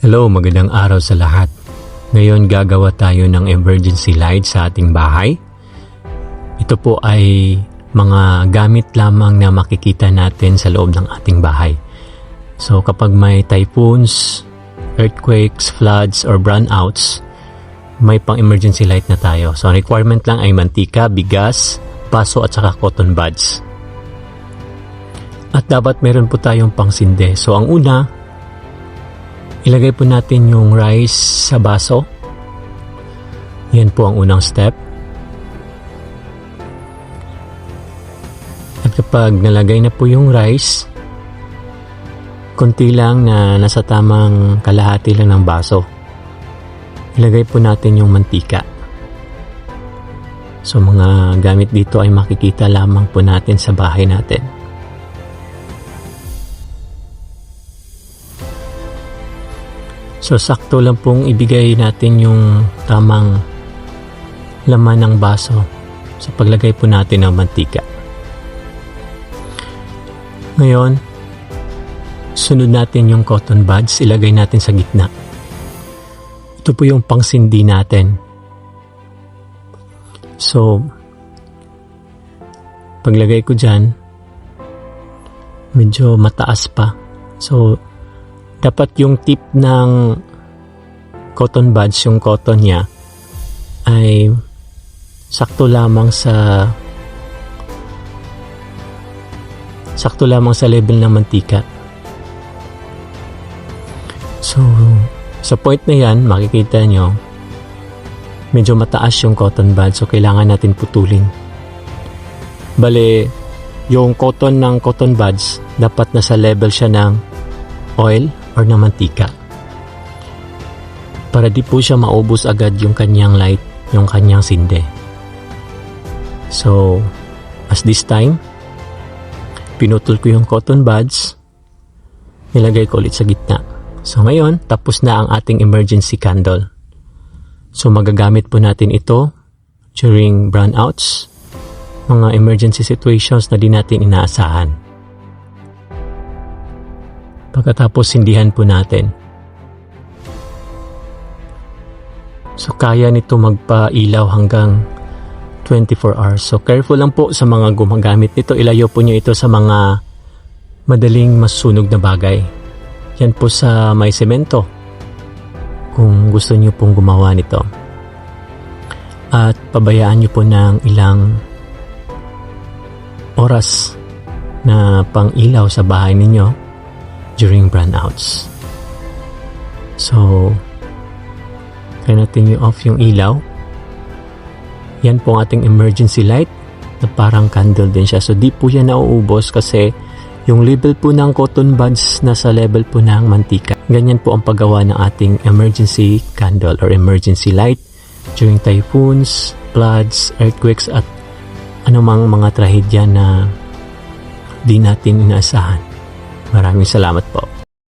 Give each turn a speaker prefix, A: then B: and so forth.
A: Hello, magandang araw sa lahat. Ngayon gagawa tayo ng emergency light sa ating bahay. Ito po ay mga gamit lamang na makikita natin sa loob ng ating bahay. So kapag may typhoons, earthquakes, floods, or brownouts, may pang emergency light na tayo. So ang requirement lang ay mantika, bigas, baso at saka cotton buds. At dapat meron po tayong pangsinde. So ang una, ilagay po natin yung rice sa baso. Yan po ang unang step. At kapag nalagay na po yung rice, konti lang na nasa tamang kalahati lang ng baso, ilagay po natin yung mantika. So mga gamit dito ay makikita lamang po natin sa bahay natin. So sakto lang pong ibigay natin yung tamang laman ng baso sa paglagay po natin ng mantika. Ngayon, sunod natin yung cotton buds, ilagay natin sa gitna. Ito po yung pangsindi natin. So, paglagay ko dyan, medyo mataas pa. So, dapat yung tip ng cotton buds, yung cotton niya, ay sakto lamang sa level ng mantika. So, sa point na yan, makikita nyo, medyo mataas yung cotton buds, so kailangan natin putulin. Bale, yung cotton ng cotton buds, dapat nasa level siya ng oil or ng mantika, para di po siya maubos agad yung kanyang light, yung kanyang sinde. So, as this time, pinutol ko yung cotton buds, nilagay ko ulit sa gitna. So ngayon, tapos na ang ating emergency candle. So magagamit po natin ito during brownouts, mga emergency situations na di natin inaasahan. Pagkatapos sindihan po natin. So kaya nito magpailaw hanggang 24 hours. So careful lang po sa mga gumagamit nito. Ilayo po nyo ito sa mga madaling masunog na bagay. Yan po sa may semento, kung gusto nyo pong gumawa nito. At pabayaan nyo po ng ilang oras na pang-ilaw sa bahay ninyo during brownouts. So, kaya natin off yung ilaw. Yan po ang ating emergency light na parang candle din siya. So, di po yan nauubos kasi yung level po ng cotton buds nasa level po ng mantika. Ganyan po ang paggawa ng ating emergency candle or emergency light during typhoons, floods, earthquakes at anumang mga trahedya na di natin inaasahan. Maraming salamat po.